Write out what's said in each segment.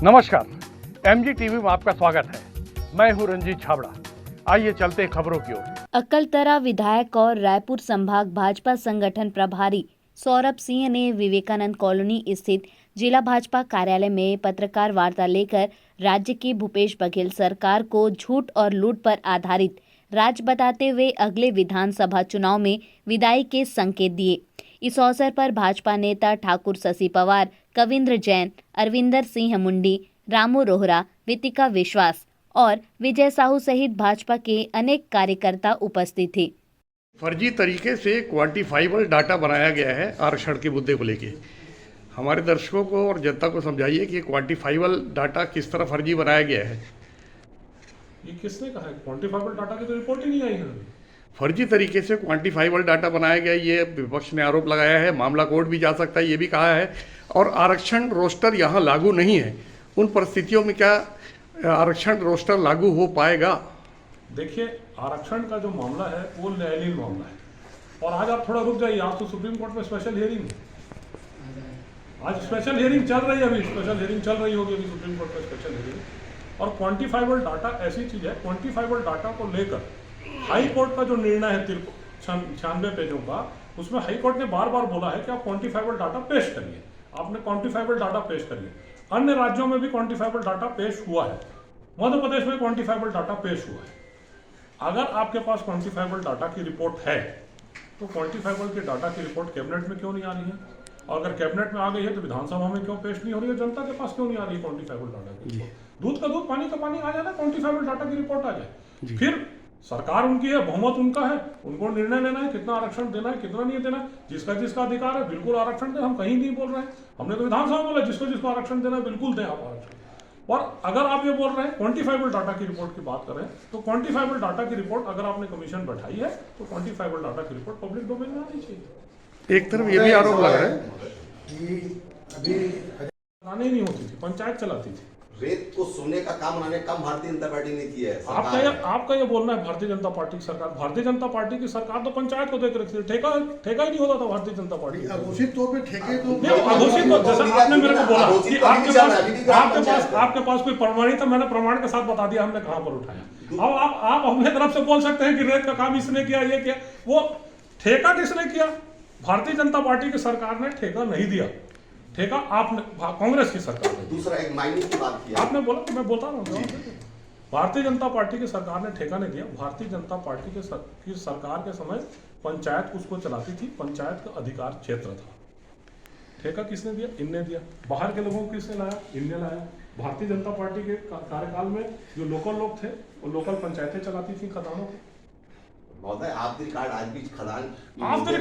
नमस्कार, MG TV में आपका स्वागत है। मैं हूं रंजीत छाबड़ा। आइए चलते हैं खबरों की ओर। अकलतरा विधायक और रायपुर संभाग भाजपा संगठन प्रभारी सौरभ सिंह ने विवेकानंद कॉलोनी स्थित जिला भाजपा कार्यालय में पत्रकार वार्ता लेकर राज्य की भूपेश बघेल सरकार को झूठ और लूट पर आधारित राज्य बताते हुए अगले विधानसभा चुनाव में विदाई के संकेत दिए। इस अवसर पर भाजपा नेता ठाकुर शशि पवार, कविंद्र जैन, अरविंदर सिंह मुंडी, रामू रोहरा, वितिका विश्वास और विजय साहू सहित भाजपा के अनेक कार्यकर्ता उपस्थित थे। फर्जी तरीके से क्वांटिफाइबल डाटा बनाया गया है आरक्षण के मुद्दे को लेके। हमारे दर्शकों को और जनता को समझाइए कि क्वांटिफाइबल डाटा किस तरह फर्जी बनाया गया है। ये किसने कहा है? क्वांटिफाइबल डाटा की तो रिपोर्ट ही नहीं आई है। फर्जी तरीके से क्वांटिफाइबल डाटा बनाया गया, ये विपक्ष ने आरोप लगाया है। मामला कोर्ट भी जा सकता है, ये भी कहा है। और आरक्षण रोस्टर यहाँ लागू नहीं है। उन परिस्थितियों में क्या आरक्षण रोस्टर लागू हो पाएगा? देखिए, आरक्षण का जो मामला है वो न्यायालयीन मामला है। और आज आप थोड़ा रुक जाइए, आज तो सुप्रीम कोर्ट में स्पेशल हियरिंग है। आज स्पेशल हियरिंग चल रही है, अभी स्पेशल हियरिंग चल रही होगी अभी सुप्रीम कोर्ट में स्पेशल हियरिंग। और क्वांटिफाइबल डाटा ऐसी चीज है, क्वांटिफाइबल डाटा को लेकर हाई कोर्ट का जो निर्णय है 96 पेजों का, उसमें हाई कोर्ट ने बार बार बोला है कि आप क्वांटिफाइबल डाटा पेश करिए। आपने क्वांटिफाइबल डाटा पेश करिए। अन्य राज्यों में भी क्वांटिफाइबल डाटा पेश हुआ है। मध्य प्रदेश में क्वांटिफाइबल डाटा पेश हुआ है। अगर आपके पास क्वांटिफाइबल डाटा की रिपोर्ट है तो क्वांटिफाइबल के डाटा की रिपोर्ट कैबिनेट में क्यों नहीं आ रही है? और अगर कैबिनेट में आ गई है तो विधानसभा में क्यों पेश नहीं हो रही है? जनता के पास क्यों नहीं आ रही है क्वांटिफाइबल डाटा की रिपोर्ट? दूध का दूध, पानी का पानी आ जाना, क्वांटिफाइबल डाटा की रिपोर्ट आ जाए। फिर सरकार उनकी है, बहुमत उनका है, उनको निर्णय लेना है कितना आरक्षण देना है, कितना नहीं देना है। जिसका जिसका अधिकार है बिल्कुल आरक्षण दें, हम कहीं नहीं बोल रहे हैं। हमने तो विधानसभा में बोला जिसको जिसको आरक्षण देना है बिल्कुल दें आप आरक्षण। और अगर आप ये बोल रहे हैं क्वांटिफाइबल डाटा की रिपोर्ट की बात करें तो क्वांटिफाइबल डाटा की रिपोर्ट अगर आपने कमीशन बैठाई है तो क्वांटिफाइबल डाटा की रिपोर्ट पब्लिक डोमेन में आनी चाहिए। एक तरफ ये भी आरोप लग रहा है कि अभी चलाने ही नहीं होती थी, पंचायत चलाती थी। रेत को सोने का काम उन्होंने कम भारतीय जनता पार्टी ने किया है। आपका ये बोलना है भारतीय जनता पार्टी की सरकार, भारतीय जनता पार्टी की सरकार तो पंचायत को देख रखी थी। ठेका ही नहीं होता था भारतीय जनता पार्टी। घोषित तौर पे ठेके तो घोषित तो जैसा आपने मेरे को बोला कि आपके पास कोई प्रमाण था, मैंने प्रमाण के साथ बता दिया हमने कहां पर उठाया। अब आप अपने तरफ से बोल सकते हैं कि रेत का काम इसने किया, ये किया। वो ठेका किसने किया? भारतीय जनता पार्टी की सरकार ने ठेका नहीं दिया। ठेका आपने, कांग्रेस की सरकार ने। दूसरा एक माइनिंग की बात की आपने बोला तो मैं बोलता रहा हूँ। भारतीय जनता पार्टी की सरकार ने ठेका नहीं दिया। भारतीय जनता पार्टी की सरकार के समय पंचायत उसको चलाती थी, पंचायत का अधिकार क्षेत्र था। ठेका किसने दिया? इनने दिया। बाहर के लोगों को किसने लाया? इनने लाया। भारतीय जनता पार्टी के कार्यकाल में जो लोकल लोग थे वो लोकल पंचायतें चलाती थी खदानों की। महोदय, आप रिकॉर्ड आज भी खदान आप बोल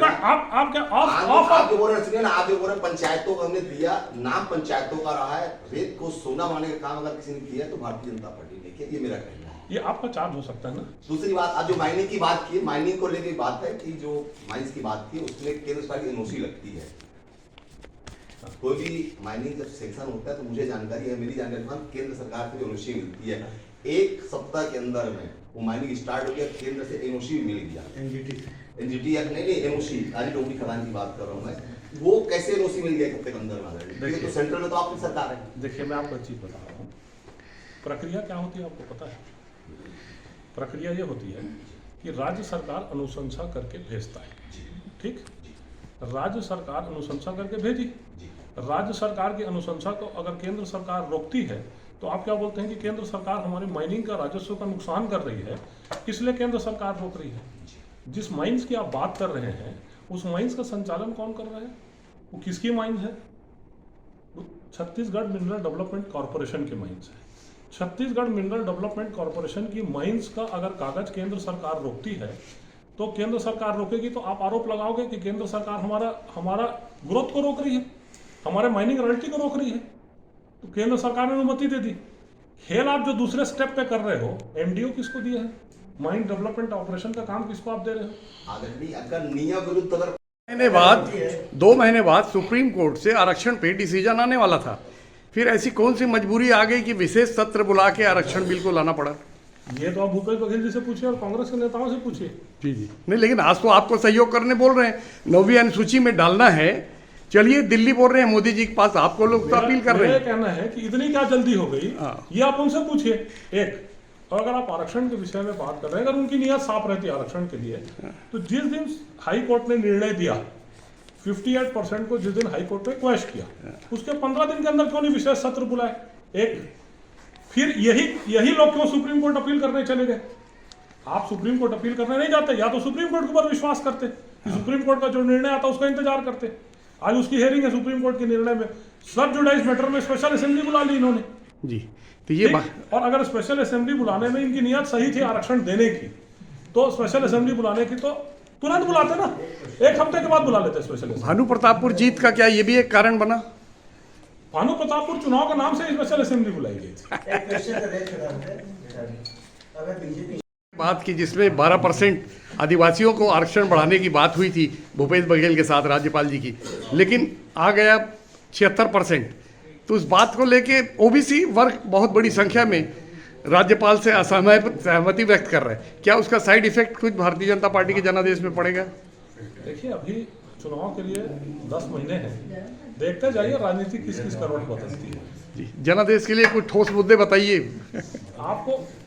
रहे आप बोल रहे पंचायतों को हमने दिया, नाम पंचायतों का रहा है। रेत को सोना बनाने का काम अगर किसी ने किया तो भारतीय जनता पार्टी ने किया, ये मेरा कहना है। ये आपका चार्ज हो सकता है ना। दूसरी बात, आप जो माइनिंग की बात की, माइनिंग को लेकर बात है कि जो माइंस की बात की उसमें केंद्र सरकार की एनओसी लगती है। कोई भी माइनिंग जब सेक्शन होता है तो मुझे जानकारी है, मेरी जानकारी केंद्र सरकार से एनओसी मिलती है। एक सप्ताह के अंदर में वो माइनिंग स्टार्ट हो गया, केंद्र से एनओसी भी मिल गया। एनजीटी नहीं एनओसी, आज डोंगरी खदान की बात कर रहा हूँ मैं। वो कैसे एनओसी मिल गया एक हफ्ते के अंदर में? तो सेंट्रल में तो आपकी सरकार है। देखिए, मैं आपको एक चीज बता रहा हूँ। प्रक्रिया क्या होती है आपको पता है? प्रक्रिया ये होती है कि राज्य सरकार अनुशंसा करके भेजता है। ठीक, राज्य सरकार अनुशंसा करके भेजी। राज्य सरकार की अनुशंसा को अगर केंद्र सरकार रोकती है तो आप क्या बोलते हैं कि केंद्र सरकार हमारी माइनिंग का राजस्व का नुकसान कर रही है, इसलिए केंद्र सरकार रोक रही है। जिस माइंस की आप बात कर रहे हैं उस माइंस का संचालन कौन कर रहा है? वो किसकी माइंस है? छत्तीसगढ़ मिनरल डेवलपमेंट कॉर्पोरेशन की माइंस है। छत्तीसगढ़ मिनरल डेवलपमेंट कॉर्पोरेशन की माइंस का अगर कागज केंद्र सरकार रोकती है तो केंद्र सरकार रोकेगी तो आप आरोप लगाओगे कि केंद्र सरकार हमारा ग्रोथ को रोक रही है, हमारे माइनिंग रॉयल्टी को रोक रही है। तो केंद्र सरकार ने अनुमति दे दी। खेल आप जो दूसरे स्टेप पे कर रहे हो, एमडीओ किसको दिया है? माइंड डेवलपमेंट ऑपरेशन का काम किसको आप दे रहे हो? अगर नियम विरुद्ध अगर 2 महीने बाद सुप्रीम कोर्ट से आरक्षण पे डिसीजन आने वाला था, फिर ऐसी कौन सी मजबूरी आ गई कि विशेष सत्र बुला के आरक्षण बिल को लाना पड़ा? ये तो आप भूपेश बघेल जी से पूछिए और कांग्रेस के नेताओं से पूछिए। जी नहीं, लेकिन आज तो आपको सहयोग करने बोल रहे हैं। 9वीं अनुसूची में डालना है चलिए दिल्ली बोल रहे हैं मोदी जी के पास, आपको लोग तो अपील कर रहे मेरा हैं। कहना है कि इतनी क्या जल्दी हो गई, हाँ। ये आप उनसे पूछिए। एक, और अगर आप आरक्षण के विषय में बात कर रहे हैं, अगर उनकी नीयत साफ रहती है आरक्षण के लिए, तो जिस दिन हाई कोर्ट ने निर्णय दिया 58% को, जिस दिन हाई कोर्ट ने क्वेश किया, उसके 15 दिन के अंदर क्यों नहीं विशेष सत्र बुलाए? एक, फिर यही लोग क्यों सुप्रीम कोर्ट अपील करने चले गए? आप सुप्रीम कोर्ट अपील करने नहीं जाते, या तो सुप्रीम कोर्ट के ऊपर विश्वास करते कि सुप्रीम कोर्ट का जो निर्णय आता उसका इंतजार करते। आज उसकी हियरिंग है सुप्रीम कोर्ट के निर्णय में, सब जुडाइज मैटर में स्पेशल असेंबली बुला ली इन्होंने। जी, तो ये ठीक? और अगर स्पेशल असेंबली बुलाने में इनकी नियत सही थी आरक्षण देने की, तो स्पेशल असेंबली बुलाने की तो तुरंत बुलाते ना, एक हफ्ते के बाद बुला लेते स्पेशल असेंबली। भानु प्रतापपुर जीत का क्या ये भी एक कारण बना? भानु प्रतापपुर चुनाव के नाम से स्पेशल असेंबली बुलाई गई थी। एक क्वेश्चन कर रहे हैं, अगर बीजेपी बात की जिसमें 12% आदिवासियों को आरक्षण बढ़ाने की बात हुई थी भूपेश बघेल के साथ राज्यपाल जी की, लेकिन आ गया 76%। तो उस बात को लेके ओबीसी वर्ग बहुत बड़ी संख्या में राज्यपाल से असहमति व्यक्त कर रहे हैं। क्या उसका साइड इफेक्ट कुछ भारतीय जनता पार्टी के जनादेश में पड़ेगा? देखिए, अभी चुनाव के लिए 10 महीने हैं, देखते जाइए राजनीति किस किस करवट बदलती है। जी, जनादेश के लिए कुछ ठोस मुद्दे बताइए।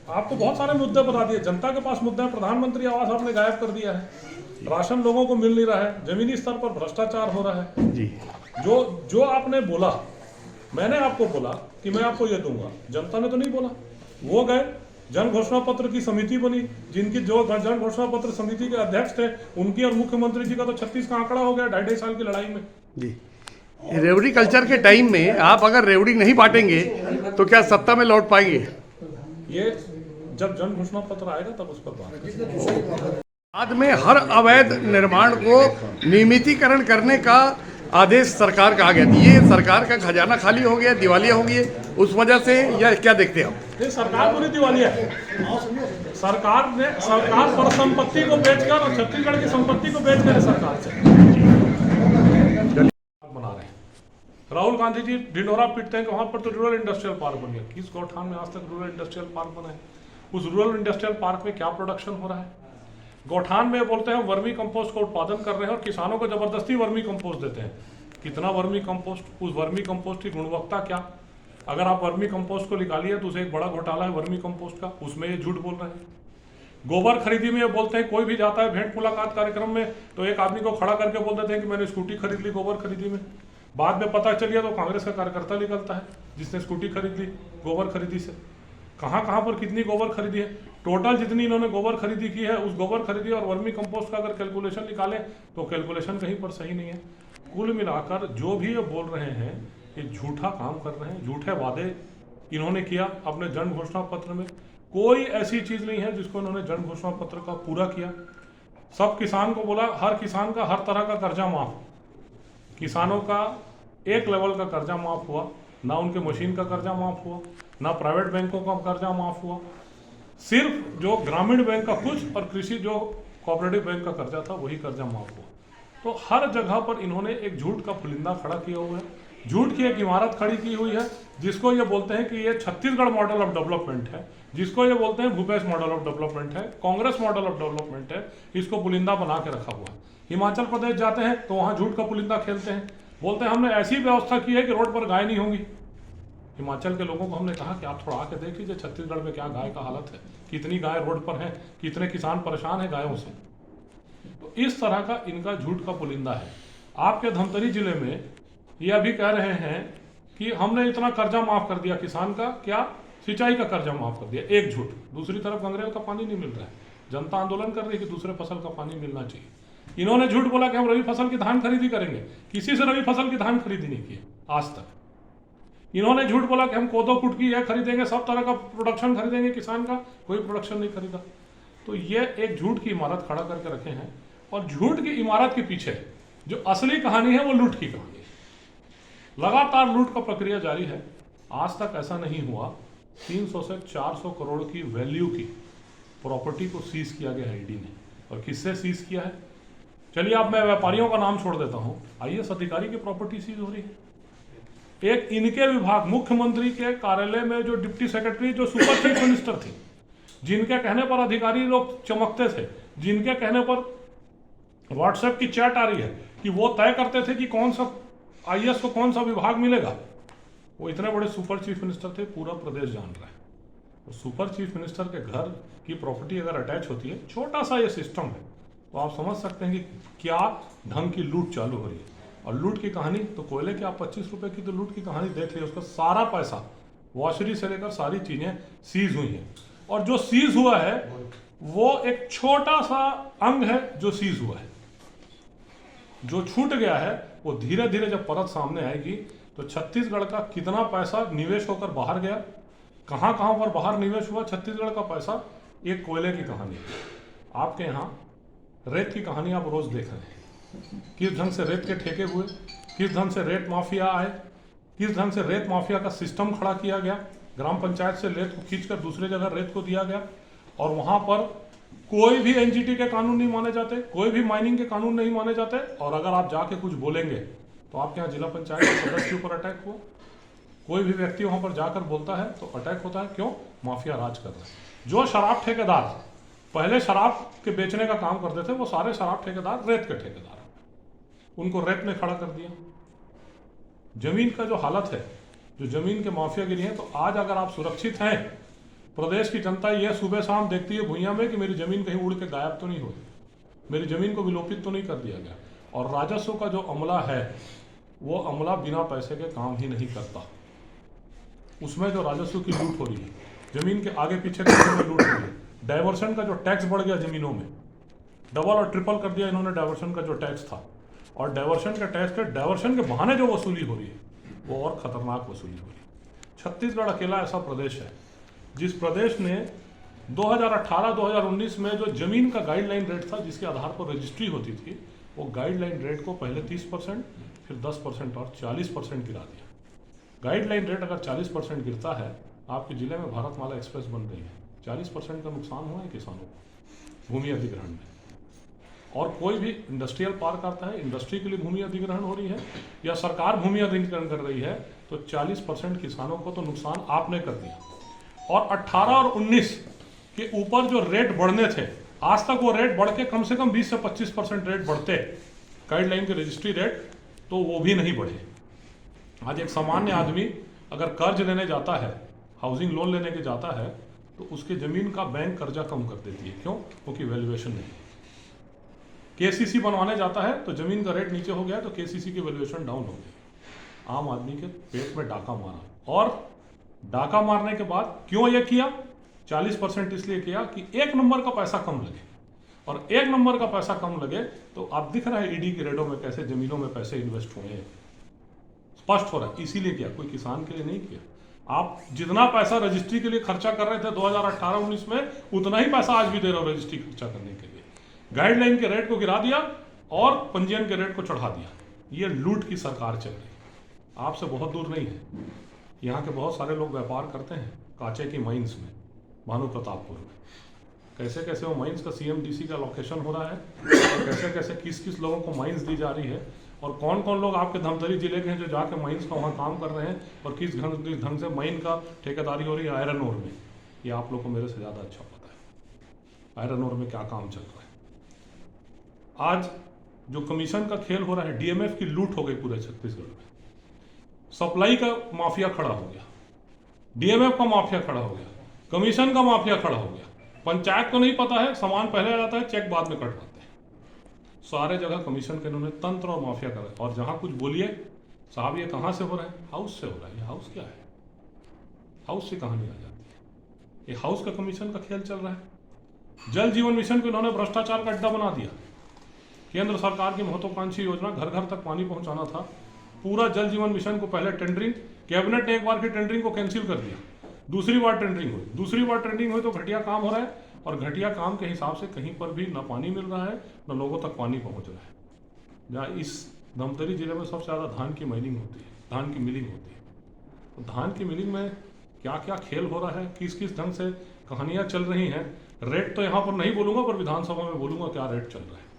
आपको बहुत सारे मुद्दे बता दिए। जनता के पास मुद्दा है, प्रधानमंत्री आवास आपने गायब कर दिया है, राशन लोगों को मिल नहीं रहा है, जमीनी स्तर पर भ्रष्टाचार हो रहा है। जी, जो आपने बोला, मैंने आपको बोला कि मैं आपको ये दूंगा, जनता ने तो नहीं बोला। वो गए, जन घोषणा पत्र की समिति बनी, जिनकी जो जन घोषणा पत्र समिति के अध्यक्ष थे, उनकी और मुख्यमंत्री जी का तो 36 का आंकड़ा हो गया 2.5 साल की लड़ाई में। जी, रेवड़ी कल्चर के टाइम में आप अगर रेवड़ी नहीं बांटेंगे तो क्या सत्ता में लौट पाएंगे? ये जब जन घोषणा पत्र आएगा तब उस पर बात करेंगे। बाद में हर अवैध निर्माण को नियमितीकरण करने का आदेश सरकार का आ गया। ये सरकार का खजाना खाली हो गया, दिवालिया हो गई, उस वजह से या क्या देखते हैं आप? ये सरकार पूरी दिवालिया है। सरकार पर संपत्ति को बेचकर और छत्तीसगढ़ की संपत्ति को बेचकर सरकार से बना रहे हैं। राहुल गांधी जी ढिंडोरा पीटते हैं कि वहां पर तो रूरल इंडस्ट्रियल पार्क बन गया। किस गौठान में आज तक रूरल इंडस्ट्रियल पार्क बना है? उस रूरल इंडस्ट्रियल पार्क में क्या प्रोडक्शन हो रहा है? गौठान में बोलते हैं वर्मी कंपोस्ट का उत्पादन कर रहे हैं और किसानों को जबरदस्ती वर्मी कंपोस्ट देते हैं। कितना वर्मी कंपोस्ट, उस वर्मी कंपोस्ट की गुणवत्ता क्या? अगर आप वर्मी कंपोस्ट को निकालिए तो उसे एक बड़ा घोटाला है वर्मी कंपोस्ट का, उसमें ये झूठ बोल रहे हैं। गोबर खरीदी में ये बोलते हैं, कोई भी जाता है भेंट मुलाकात कार्यक्रम में तो एक आदमी को खड़ा करके बोल देते हैं कि मैंने स्कूटी खरीद ली गोबर खरीदी में। बाद में पता चल गया तो कांग्रेस का कार्यकर्ता निकलता है जिसने स्कूटी खरीद ली गोबर खरीदी से। कहाँ पर कितनी गोबर खरीदी है? टोटल जितनी इन्होंने गोबर खरीदी की है, उस गोबर खरीदी और वर्मी कंपोस्ट का अगर कैलकुलेशन निकालें तो कैलकुलेशन कहीं पर सही नहीं है। कुल मिलाकर जो भी ये बोल रहे हैं ये झूठा काम कर रहे हैं, झूठे वादे इन्होंने किया अपने जन घोषणा पत्र में। कोई ऐसी चीज़ नहीं है जिसको इन्होंने जन घोषणा पत्र का पूरा किया। सब किसान को बोला, हर किसान का हर तरह का कर्जा माफ। किसानों का एक लेवल का कर्जा माफ हुआ, ना उनके मशीन का कर्जा माफ हुआ, ना प्राइवेट बैंकों का कर्जा माफ हुआ। सिर्फ जो ग्रामीण बैंक का कुछ और कृषि जो कोऑपरेटिव बैंक का कर्जा था वही कर्जा माफ हुआ। तो हर जगह पर इन्होंने एक झूठ का पुलिंदा खड़ा किया हुआ है, झूठ की एक इमारत खड़ी की हुई है जिसको ये बोलते हैं कि ये छत्तीसगढ़ मॉडल ऑफ डेवलपमेंट है, जिसको ये बोलते हैं भूपेश मॉडल ऑफ डेवलपमेंट है, कांग्रेस मॉडल ऑफ डेवलपमेंट है। इसको पुलिंदा बना के रखा हुआ है। हिमाचल प्रदेश जाते हैं तो वहाँ झूठ का पुलिंदा खेलते हैं, बोलते हैं हमने ऐसी व्यवस्था की है कि रोड पर गाय नहीं होंगी। हिमाचल के लोगों को हमने कहा कि आप थोड़ा आके देख लीजिए छत्तीसगढ़ में क्या गाय का हालत है, कितनी गाय रोड पर हैं, कितने किसान परेशान हैं गायों से। तो इस तरह का इनका झूठ का पुलिंदा है। आपके धमतरी जिले में ये अभी कह रहे हैं कि हमने इतना कर्जा माफ कर दिया किसान का, क्या सिंचाई का कर्जा माफ कर दिया। एक झूठ। दूसरी तरफ गंगरेल का पानी नहीं मिल रहा है, जनता आंदोलन कर रही है कि दूसरे फसल का पानी मिलना चाहिए। इन्होंने झूठ बोला कि हम रबी फसल की धान खरीदी करेंगे, किसी से रबी फसल की धान खरीदी नहीं की आज तक। इन्होंने झूठ बोला कि हम कोदो कुटकी यह खरीदेंगे, सब तरह का प्रोडक्शन खरीदेंगे किसान का, कोई प्रोडक्शन नहीं खरीदा। तो ये एक झूठ की इमारत खड़ा करके रखे हैं और झूठ की इमारत के पीछे जो असली कहानी है वो लूट की कहानी है। लगातार लूट का प्रक्रिया जारी है। आज तक ऐसा नहीं हुआ 300 से 400 करोड़ की वैल्यू की प्रॉपर्टी को सीज किया गया ईडी ने। और किससे सीज किया है? चलिए अब मैं व्यापारियों का नाम छोड़ देता हूं। आईएएस अधिकारी की प्रॉपर्टी सीज हो रही है। एक इनके विभाग मुख्यमंत्री के कार्यालय में जो डिप्टी सेक्रेटरी जो सुपर चीफ मिनिस्टर थी, जिनके कहने पर अधिकारी लोग चमकते थे, जिनके कहने पर व्हाट्सएप की चैट आ रही है कि वो तय करते थे कि कौन सा आईएएस को कौन सा विभाग मिलेगा? वो इतने बड़े सुपर चीफ मिनिस्टर थे, पूरा प्रदेश जान रहा है। तो सुपर चीफ मिनिस्टर के घर की प्रॉपर्टी अगर अटैच होती है, छोटा सा ये सिस्टम है, तो आप समझ सकते हैं कि क्या ढंग की लूट चालू हो रही है। और लूट की कहानी तो कोयले की, आप 25 रुपए की तो लूट की कहानी देख लीजिए, उसका सारा पैसा वॉशरी से लेकर सारी चीजें सीज हुई हैं। और जो सीज हुआ है वो एक छोटा सा अंग है जो सीज हुआ है। जो छूट गया है वो धीरे धीरे जब परत सामने आएगी तो छत्तीसगढ़ का कितना पैसा निवेश होकर बाहर गया, कहां कहां पर बाहर निवेश हुआ छत्तीसगढ़ का पैसा, एक कोयले की कहानी है। आपके यहाँ रेत की कहानी आप रोज देख रहे हैं, किस ढंग से रेत के ठेके हुए, किस ढंग से रेत माफिया आए, किस ढंग से रेत माफिया का सिस्टम खड़ा किया गया। ग्राम पंचायत से रेत को खींचकर दूसरे जगह रेत को दिया गया और वहां पर कोई भी एनजीटी के कानून नहीं माने जाते, कोई भी माइनिंग के कानून नहीं माने जाते। और अगर आप जाके कुछ बोलेंगे तो आपके यहाँ जिला पंचायत के सदस्य के ऊपर अटैक हुआ, कोई भी व्यक्ति वहां पर जाकर बोलता है तो अटैक होता है। क्यों? माफिया राज कर रहा है। जो शराब ठेकेदार पहले शराब के बेचने का काम करते थे, वो सारे शराब ठेकेदार रेत के ठेकेदार, उनको रेत में खड़ा कर दिया। जमीन का जो हालत है, जो जमीन के माफियागिरी है, तो आज अगर आप सुरक्षित हैं, प्रदेश की जनता ये सुबह शाम देखती है भुइयां में कि मेरी जमीन कहीं उड़ के गायब तो नहीं हो गई, मेरी जमीन को विलोपित तो नहीं कर दिया गया। और राजस्व का जो अमला है वो अमला बिना पैसे के काम ही नहीं करता। उसमें जो राजस्व की लूट हो रही है, जमीन के आगे पीछे में लूट हो रही है, डाइवर्शन का जो टैक्स बढ़ गया जमीनों में, डबल और ट्रिपल कर दिया इन्होंने डाइवर्शन का जो टैक्स था। और डाइवर्शन के टैक्स के डाइवर्शन के बहाने जो वसूली हो रही है वो और खतरनाक वसूली हो रही है। छत्तीसगढ़ अकेला ऐसा प्रदेश है जिस प्रदेश ने 2018-2019 में जो जमीन का गाइडलाइन रेट था, जिसके आधार पर रजिस्ट्री होती थी, वो गाइडलाइन रेट को पहले 30%, फिर 10% और 40% गिरा दिया। गाइडलाइन रेट अगर 40% गिरता है, आपके जिले में भारतमाला एक्सप्रेस बन रही है, 40% का नुकसान हुआ है किसानों को भूमि अधिग्रहण में। और कोई भी इंडस्ट्रियल पार्क आता है, इंडस्ट्री के लिए भूमि अधिग्रहण हो रही है या सरकार भूमि अधिग्रहण कर रही है, तो 40% किसानों को तो नुकसान आपने कर दिया। और 18 और 19 के ऊपर जो रेट बढ़ने थे, आज तक वो रेट बढ़ के कम से कम 20 से 25% रेट बढ़ते, गाइडलाइन के रजिस्ट्री रेट, तो वो भी नहीं बढ़े। आज एक सामान्य आदमी अगर कर्ज लेने जाता है, हाउसिंग लोन लेने के जाता है, तो उसके जमीन का बैंक कर्जा कम कर देती है। क्यों? क्योंकि वैल्यूएशन नहीं। केसीसी बनवाने जाता है तो जमीन का रेट नीचे हो गया तो केसीसी की वैल्यूएशन डाउन हो गई। आम आदमी के पेट में डाका मारा, और डाका मारने के बाद क्यों ये किया? 40% इसलिए किया कि एक नंबर का पैसा कम लगे, और एक नंबर का पैसा कम लगे तो आप दिख रहा है ईडी के रेडों में कैसे जमीनों में पैसे इन्वेस्ट हुए हैं, स्पष्ट हो रहा है। इसीलिए किया, कोई किसान के लिए नहीं किया। आप जितना पैसा रजिस्ट्री के लिए खर्चा कर रहे थे 2018-19 में, उतना ही पैसा आज भी दे रहे हो रजिस्ट्री खर्चा करने के लिए। गाइडलाइन के रेट को गिरा दिया और पंजीयन के रेट को चढ़ा दिया। ये लूट की सरकार चल रही है। आपसे बहुत दूर नहीं है, यहाँ के बहुत सारे लोग व्यापार करते हैं कांचे की माइंस में, भानु प्रतापपुर में। कैसे कैसे वो माइंस का सीएमडीसी का लोकेशन हो रहा है, और कैसे कैसे किस किस लोगों को माइंस दी जा रही है, और कौन कौन लोग आपके धमतरी जिले के हैं जो जाके माइंस का वहाँ काम कर रहे हैं, और किस ढंग से माइन का ठेकेदारी हो रही है आयरन ओर में, ये आप लोग को मेरे से ज़्यादा अच्छा पता है। आयरन ओर में क्या काम चल रहा है। आज जो कमीशन का खेल हो रहा है, डीएमएफ की लूट हो गई पूरे छत्तीसगढ़ में। सप्लाई का माफिया खड़ा हो गया, डीएमएफ का माफिया खड़ा हो गया, कमीशन का माफिया खड़ा हो गया। पंचायत को नहीं पता है, सामान पहले आ जाता है, चेक बाद में कट जाते हैं। सारे जगह कमीशन के इन्होंने तंत्र और माफिया करा। और जहां कुछ बोलिए साहब ये कहां से हो रहा है, हाउस से हो रहा है। ये हाउस क्या है? हाउस से कहानी आ जाती है। ये हाउस का कमीशन का खेल चल रहा है। जल जीवन मिशन को इन्होंने भ्रष्टाचार का अड्डा बना दिया। केंद्र सरकार की महत्वाकांक्षी योजना घर घर तक पानी पहुंचाना था। पूरा जल जीवन मिशन को पहले टेंडरिंग, कैबिनेट ने एक बार की टेंडरिंग को कैंसिल कर दिया, दूसरी बार टेंडरिंग हुई, दूसरी बार टेंडरिंग हुई तो घटिया काम हो रहा है। और घटिया काम के हिसाब से कहीं पर भी ना पानी मिल रहा है, ना लोगों तक पानी पहुंच रहा है। जहाँ इस धमतरी जिले में सबसे ज़्यादा धान की माइनिंग होती है, धान की मिलिंग होती है। तो धान की मिलिंग में क्या क्या खेल हो रहा है, किस किस ढंग से कहानियाँ चल रही हैं, रेट तो यहाँ पर नहीं बोलूँगा, पर विधानसभा में बोलूँगा क्या रेट चल रहा है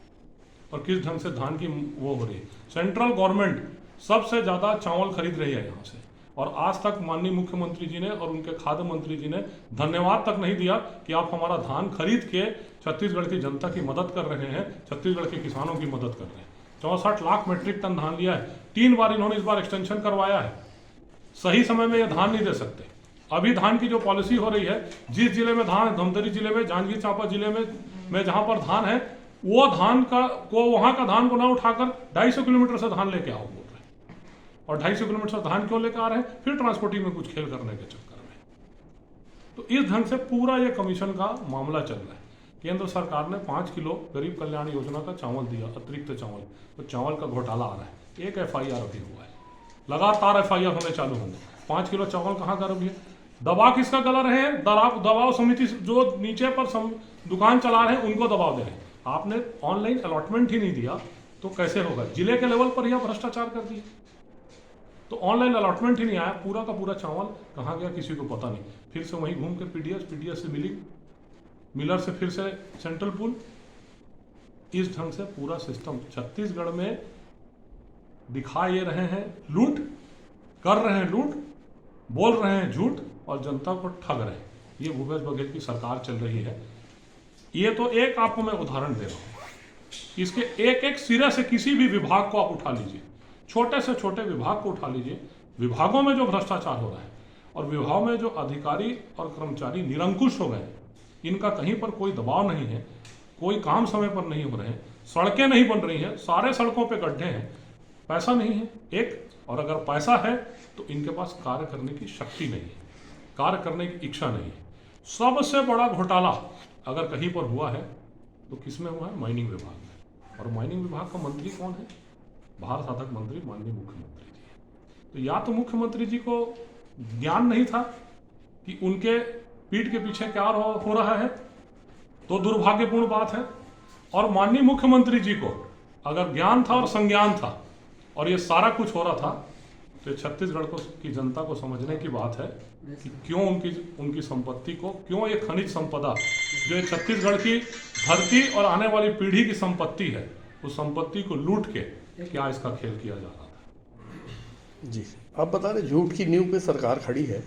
और किस ढंग से धान की वो हो रही है। सेंट्रल गवर्नमेंट सबसे ज़्यादा चावल खरीद रही है यहाँ से, और आज तक माननीय मुख्यमंत्री जी ने और उनके खाद्य मंत्री जी ने धन्यवाद तक नहीं दिया कि आप हमारा धान खरीद के छत्तीसगढ़ की जनता की मदद कर रहे हैं, छत्तीसगढ़ के किसानों की मदद कर रहे हैं। 64 लाख मीट्रिक टन धान लिया है। 3 बार इन्होंने इस बार एक्सटेंशन करवाया है। सही समय में ये धान नहीं दे सकते। अभी धान की जो पॉलिसी हो रही है, जिस जिले में धान है, धमतरी जिले में, जांजगीर चांपा जिले में जहां पर धान है, वो धान का को वहां का धान को ना उठाकर 250 किलोमीटर से धान लेके आओ बोल रहे हैं। और 250 किलोमीटर से धान क्यों लेकर आ रहे हैं? फिर ट्रांसपोर्टिंग में कुछ खेल करने के चक्कर में। तो इस ढंग से पूरा ये कमीशन का मामला चल रहा है। केंद्र सरकार ने 5 किलो गरीब कल्याण योजना का चावल दिया, अतिरिक्त चावल, तो चावल का घोटाला आ रहा है। एक FIR अभी हुआ है, लगातार FIR होने चालू होंगे। 5 किलो चावल कहाँ का रही है? दबा किसका गला रहे हैं? दबाव समिति जो नीचे पर दुकान चला रहे हैं उनको दबाव दे रहे हैं। आपने ऑनलाइन अलॉटमेंट ही नहीं दिया तो कैसे होगा? जिले के लेवल पर ही आप भ्रष्टाचार कर दिए। तो ऑनलाइन अलॉटमेंट ही नहीं आया, पूरा का पूरा चावल कहाँ गया किसी को पता नहीं। फिर से वहीं घूम के पीडीएस से मिलिंग, मिलर से फिर से सेंट्रल पूल। इस ढंग से पूरा सिस्टम छत्तीसगढ़ में दिखा ये रहे हैं लूट, कर रहे हैं लूट, बोल रहे हैं झूठ और जनता को ठग रहे हैं। ये भूपेश बघेल की सरकार चल रही है। ये तो एक आपको मैं उदाहरण दे रहा हूं। इसके एक एक सिरे से किसी भी विभाग को आप उठा लीजिए, छोटे से छोटे विभाग को उठा लीजिए, विभागों में जो भ्रष्टाचार हो रहा है और विभाग में जो अधिकारी और कर्मचारी निरंकुश हो गए, इनका कहीं पर कोई दबाव नहीं है, कोई काम समय पर नहीं हो रहे हैं, सड़कें नहीं बन रही हैं, सारे सड़कों पे गड्ढे हैं, पैसा नहीं है एक, और अगर पैसा है तो इनके पास कार्य करने की शक्ति नहीं है, कार्य करने की इच्छा नहीं है। सबसे बड़ा घोटाला अगर कहीं पर हुआ है तो किसमें हुआ है? माइनिंग विभाग में। और माइनिंग विभाग का मंत्री कौन है? भार साधक मंत्री माननीय मुख्यमंत्री जी है। तो या तो मुख्यमंत्री जी को ज्ञान नहीं था कि उनके पीठ के पीछे क्या हो रहा है, तो दुर्भाग्यपूर्ण बात है। और माननीय मुख्यमंत्री जी को अगर ज्ञान था और संज्ञान था और ये सारा कुछ हो रहा था, तो छत्तीसगढ़ की जनता को समझने की बात है कि क्यों उनकी संपत्ति को, क्यों ये खनिज संपदा जो छत्तीसगढ़ की धरती और आने वाली पीढ़ी की संपत्ति है, उस संपत्ति को लूट के क्या इसका खेल किया जा रहा था। जी, आप बता रहे झूठ की नींव पे सरकार खड़ी है।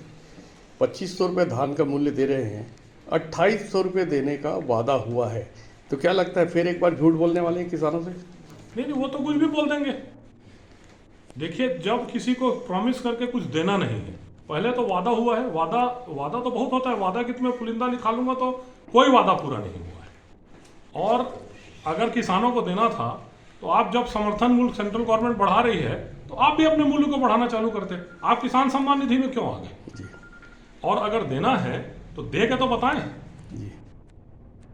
2500 रुपये धान का मूल्य दे रहे हैं, 2800 रुपये देने का वादा हुआ है। तो क्या लगता है फिर एक बार झूठ बोलने वाले हैं किसानों से? नहीं, वो तो कुछ भी बोल देंगे। देखिए, जब किसी को प्रॉमिस करके कुछ देना नहीं है, पहले तो वादा हुआ है। वादा तो बहुत होता है, वादा कि तुम्हें पुलिंदा निकालूंगा, तो कोई वादा पूरा नहीं हुआ है। और अगर किसानों को देना था तो आप जब समर्थन मूल्य सेंट्रल गवर्नमेंट बढ़ा रही है तो आप भी अपने मूल्य को बढ़ाना चालू करते। आप किसान सम्मान निधि में क्यों आ गए? और अगर देना है तो दे के तो बताएं,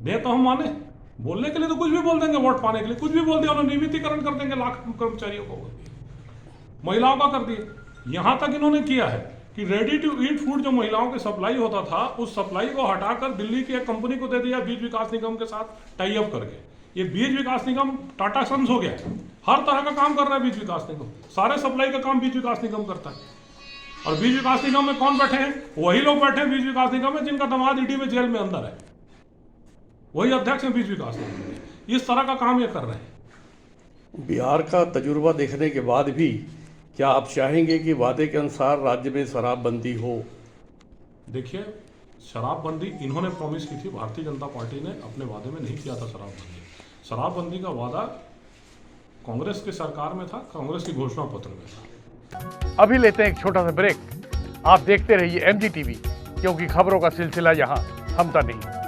दे तो हम माने। बोलने के लिए तो कुछ भी बोल देंगे, वोट पाने के लिए कुछ भी बोल दिया, उन्होंने नियमितीकरण कर देंगे, लाख कर्मचारियों को बोल दिया, महिलाओं का कर दिया। यहां तक इन्होंने किया है कि रेडी टू ईट फूड जो महिलाओं के सप्लाई होता था, उस सप्लाई को हटाकर दिल्ली की एक कंपनी को दे दिया, बीज विकास निगम के साथ टाई अप करके। ये बीज विकास निगम टाटा सन्स हो गया, हर तरह का काम कर रहा है बीज विकास निगम, सारे सप्लाई का काम बीज विकास निगम करता है। और बीज विकास निगम में कौन बैठे हैं? वही लोग बैठे हैं बीज विकास निगम में जिनका दामाद ईडी में जेल में अंदर है, वही अध्यक्ष है बीज विकास निगम में। इस तरह का काम ये कर रहे हैं। बिहार का तजुर्बा देखने के बाद भी क्या आप चाहेंगे कि वादे के अनुसार राज्य में शराबबंदी हो? देखिए, शराबबंदी इन्होंने प्रॉमिस की थी, भारतीय जनता पार्टी ने अपने वादे में नहीं किया था शराबबंदी। शराबबंदी का वादा कांग्रेस की सरकार में था, कांग्रेस की घोषणा पत्र में था। अभी लेते हैं एक छोटा सा ब्रेक। आप देखते रहिए MGTV, क्योंकि खबरों का सिलसिला यहाँ थमता नहीं।